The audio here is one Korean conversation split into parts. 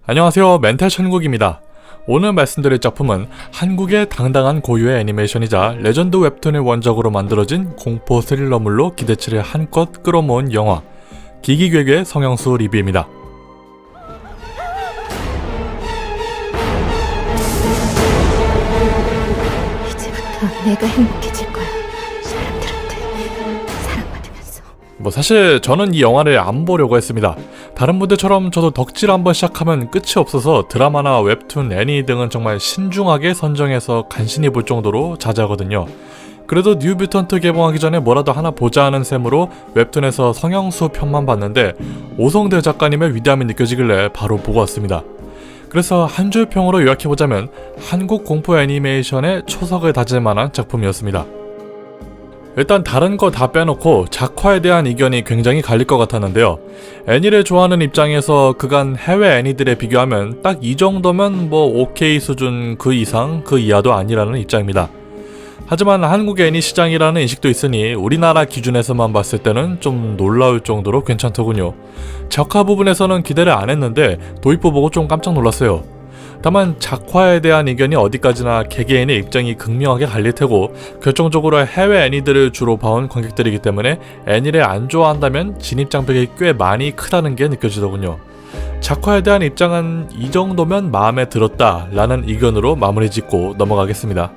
안녕하세요, 멘탈 천국입니다. 오늘 말씀드릴 작품은 한국의 당당한 고유의 애니메이션이자 레전드 웹툰을 원작으로 만들어진 공포 스릴러물로 기대치를 한껏 끌어모은 영화 기기괴괴 성형수 리뷰입니다. 이제부터 내가 행복해질 거야. 사람들한테 사랑받으면서. 사실 저는 이 영화를 안 보려고 했습니다. 다른 분들처럼 저도 덕질 한번 시작하면 끝이 없어서 드라마나 웹툰, 애니 등은 정말 신중하게 선정해서 간신히 볼 정도로 자제하거든요. 그래도 뉴 뮤턴트 개봉하기 전에 뭐라도 하나 보자 하는 셈으로 웹툰에서 성형수 편만 봤는데 오성대 작가님의 위대함이 느껴지길래 바로 보고 왔습니다. 그래서 한 줄 평으로 요약해보자면 한국 공포 애니메이션의 초석을 다질 만한 작품이었습니다. 일단 다른 거 다 빼놓고 작화에 대한 의견이 굉장히 갈릴 것 같았는데요. 애니를 좋아하는 입장에서 그간 해외 애니들에 비교하면 딱 이 정도면 오케이 수준, 그 이상, 그 이하도 아니라는 입장입니다. 하지만 한국 애니 시장이라는 인식도 있으니 우리나라 기준에서만 봤을 때는 좀 놀라울 정도로 괜찮더군요. 작화 부분에서는 기대를 안 했는데 도입부 보고 좀 깜짝 놀랐어요. 다만 작화에 대한 의견이 어디까지나 개개인의 입장이 극명하게 갈릴 테고 결정적으로 해외 애니들을 주로 봐온 관객들이기 때문에 애니를 안 좋아한다면 진입장벽이 꽤 많이 크다는 게 느껴지더군요. 작화에 대한 입장은 이 정도면 마음에 들었다 라는 의견으로 마무리 짓고 넘어가겠습니다.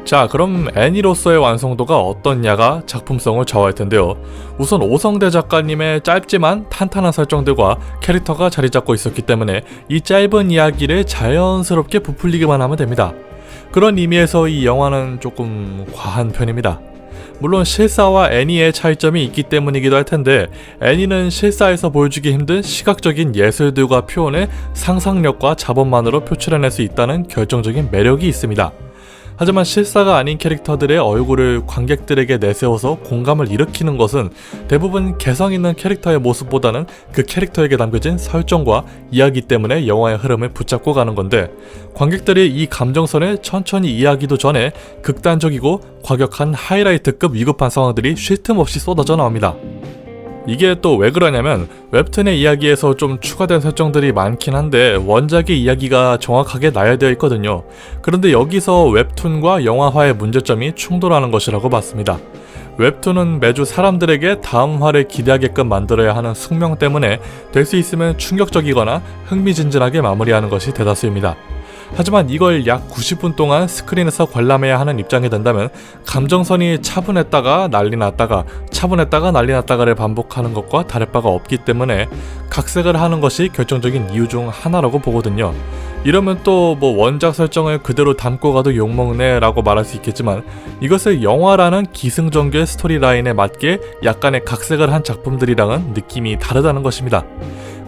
자, 그럼 애니로서의 완성도가 어떻냐가 작품성을 좌우할 텐데요. 우선 오성대 작가님의 짧지만 탄탄한 설정들과 캐릭터가 자리 잡고 있었기 때문에 이 짧은 이야기를 자연스럽게 부풀리기만 하면 됩니다. 그런 의미에서 이 영화는 조금 과한 편입니다. 물론 실사와 애니의 차이점이 있기 때문이기도 할 텐데 애니는 실사에서 보여주기 힘든 시각적인 예술들과 표현을 상상력과 자본만으로 표출해낼 수 있다는 결정적인 매력이 있습니다. 하지만 실사가 아닌 캐릭터들의 얼굴을 관객들에게 내세워서 공감을 일으키는 것은 대부분 개성 있는 캐릭터의 모습보다는 그 캐릭터에게 담겨진 설정과 이야기 때문에 영화의 흐름을 붙잡고 가는 건데 관객들이 이 감정선을 천천히 이해하기도 전에 극단적이고 과격한 하이라이트급 위급한 상황들이 쉴 틈 없이 쏟아져 나옵니다. 이게 또 왜 그러냐면 웹툰의 이야기에서 좀 추가된 설정들이 많긴 한데 원작의 이야기가 정확하게 나열되어 있거든요. 그런데 여기서 웹툰과 영화화의 문제점이 충돌하는 것이라고 봤습니다. 웹툰은 매주 사람들에게 다음 화를 기대하게끔 만들어야 하는 숙명 때문에 될 수 있으면 충격적이거나 흥미진진하게 마무리하는 것이 대다수입니다. 하지만 이걸 약 90분 동안 스크린에서 관람해야 하는 입장이 된다면 감정선이 차분했다가 난리 났다가 차분했다가 난리 났다가를 반복하는 것과 다를 바가 없기 때문에 각색을 하는 것이 결정적인 이유 중 하나라고 보거든요. 이러면 또 원작 설정을 그대로 담고 가도 욕먹네 라고 말할 수 있겠지만 이것을 영화라는 기승전결 스토리라인에 맞게 약간의 각색을 한 작품들이랑은 느낌이 다르다는 것입니다.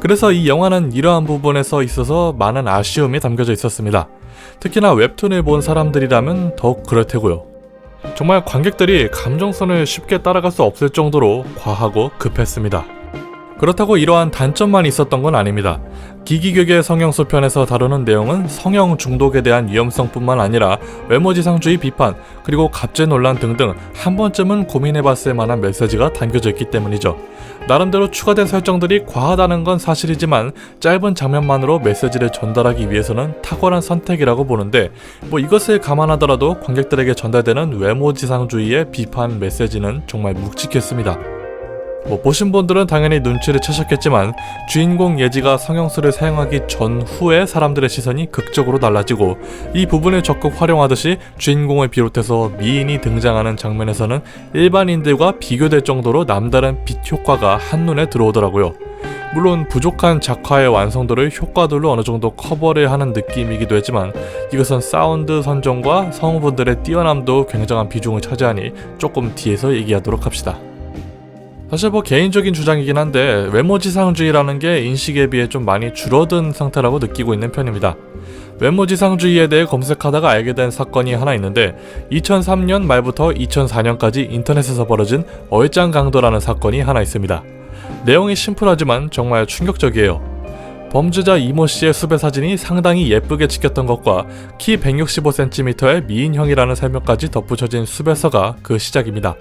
그래서 이 영화는 이러한 부분에서 있어서 많은 아쉬움이 담겨져 있었습니다. 특히나 웹툰을 본 사람들이라면 더욱 그럴 테고요. 정말 관객들이 감정선을 쉽게 따라갈 수 없을 정도로 과하고 급했습니다. 그렇다고 이러한 단점만 있었던 건 아닙니다. 기기괴괴 성형수 편에서 다루는 내용은 성형 중독에 대한 위험성뿐만 아니라 외모지상주의 비판, 그리고 갑질 논란 등등 한 번쯤은 고민해봤을 만한 메시지가 담겨져 있기 때문이죠. 나름대로 추가된 설정들이 과하다는 건 사실이지만 짧은 장면만으로 메시지를 전달하기 위해서는 탁월한 선택이라고 보는데 이것을 감안하더라도 관객들에게 전달되는 외모지상주의의 비판 메시지는 정말 묵직했습니다. 보신 분들은 당연히 눈치를 채셨겠지만 주인공 예지가 성형수를 사용하기 전후에 사람들의 시선이 극적으로 달라지고 이 부분을 적극 활용하듯이 주인공을 비롯해서 미인이 등장하는 장면에서는 일반인들과 비교될 정도로 남다른 빛 효과가 한눈에 들어오더라고요. 물론 부족한 작화의 완성도를 효과들로 어느 정도 커버를 하는 느낌이기도 했지만 이것은 사운드 선정과 성우분들의 뛰어남도 굉장한 비중을 차지하니 조금 뒤에서 얘기하도록 합시다. 사실 개인적인 주장이긴 한데 외모지상주의라는 게 인식에 비해 좀 많이 줄어든 상태라고 느끼고 있는 편입니다. 외모지상주의에 대해 검색하다가 알게 된 사건이 하나 있는데 2003년 말부터 2004년까지 인터넷에서 벌어진 얼짱강도라는 사건이 하나 있습니다. 내용이 심플하지만 정말 충격적이에요. 범죄자 이모씨의 수배 사진이 상당히 예쁘게 찍혔던 것과 키 165cm의 미인형이라는 설명까지 덧붙여진 수배서가 그 시작입니다.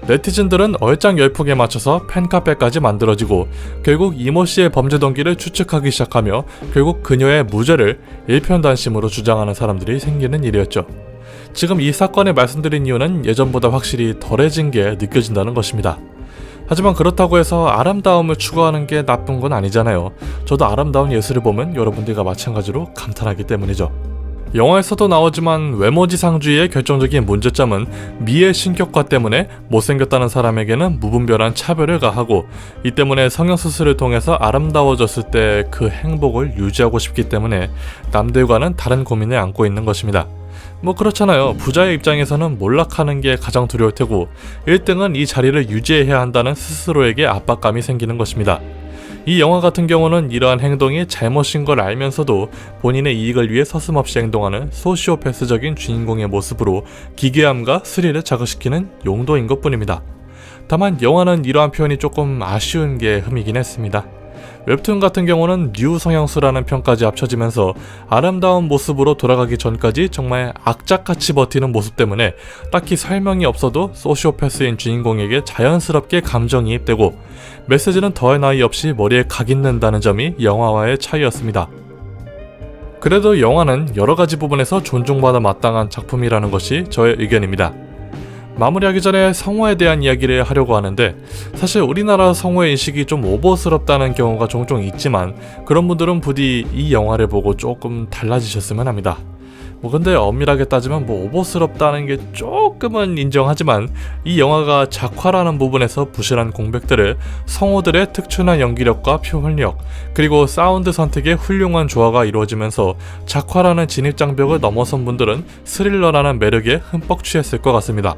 네티즌들은 얼짱열풍에 맞춰서 팬카페까지 만들어지고 결국 이모 씨의 범죄 동기를 추측하기 시작하며 결국 그녀의 무죄를 일편단심으로 주장하는 사람들이 생기는 일이었죠. 지금 이 사건을 말씀드린 이유는 예전보다 확실히 덜해진 게 느껴진다는 것입니다. 하지만 그렇다고 해서 아름다움을 추구하는 게 나쁜 건 아니잖아요. 저도 아름다운 예술을 보면 여러분들과 마찬가지로 감탄하기 때문이죠. 영화에서도 나오지만 외모지상주의의 결정적인 문제점은 미의 신격화 때문에 못생겼다는 사람에게는 무분별한 차별을 가하고 이 때문에 성형수술을 통해서 아름다워졌을 때 그 행복을 유지하고 싶기 때문에 남들과는 다른 고민을 안고 있는 것입니다. 뭐 그렇잖아요. 부자의 입장에서는 몰락하는 게 가장 두려울 테고 1등은 이 자리를 유지해야 한다는 스스로에게 압박감이 생기는 것입니다. 이 영화 같은 경우는 이러한 행동이 잘못인 걸 알면서도 본인의 이익을 위해 서슴없이 행동하는 소시오패스적인 주인공의 모습으로 기괴함과 스릴을 자극시키는 용도인 것 뿐입니다. 다만 영화는 이러한 표현이 조금 아쉬운 게 흠이긴 했습니다. 웹툰 같은 경우는 뉴 성형수라는 평까지 합쳐지면서 아름다운 모습으로 돌아가기 전까지 정말 악착같이 버티는 모습 때문에 딱히 설명이 없어도 소시오패스인 주인공에게 자연스럽게 감정이입되고 메시지는 더할 나위 없이 머리에 각인된다는 점이 영화와의 차이였습니다. 그래도 영화는 여러가지 부분에서 존중받아 마땅한 작품이라는 것이 저의 의견입니다. 마무리하기 전에 성호에 대한 이야기를 하려고 하는데 사실 우리나라 성호의 인식이 좀 오버스럽다는 경우가 종종 있지만 그런 분들은 부디 이 영화를 보고 조금 달라지셨으면 합니다. 근데 엄밀하게 따지면 오버스럽다는 게 조금은 인정하지만 이 영화가 작화라는 부분에서 부실한 공백들을 성우들의 특출난 연기력과 표현력 그리고 사운드 선택의 훌륭한 조화가 이루어지면서 작화라는 진입장벽을 넘어선 분들은 스릴러라는 매력에 흠뻑 취했을 것 같습니다.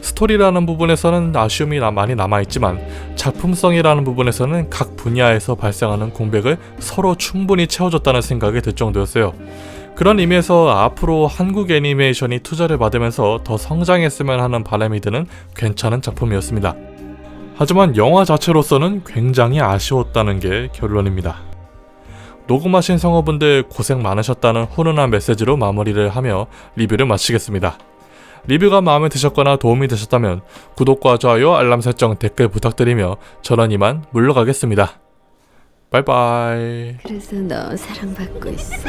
스토리라는 부분에서는 아쉬움이 많이 남아있지만 작품성이라는 부분에서는 각 분야에서 발생하는 공백을 서로 충분히 채워줬다는 생각이 들 정도였어요. 그런 의미에서 앞으로 한국 애니메이션이 투자를 받으면서 더 성장했으면 하는 바람이 드는 괜찮은 작품이었습니다. 하지만 영화 자체로서는 굉장히 아쉬웠다는 게 결론입니다. 녹음하신 성우분들 고생 많으셨다는 훈훈한 메시지로 마무리를 하며 리뷰를 마치겠습니다. 리뷰가 마음에 드셨거나 도움이 되셨다면 구독과 좋아요, 알람 설정, 댓글 부탁드리며 저는 이만 물러가겠습니다. 바이바이. 그래서 너 사랑받고 있어?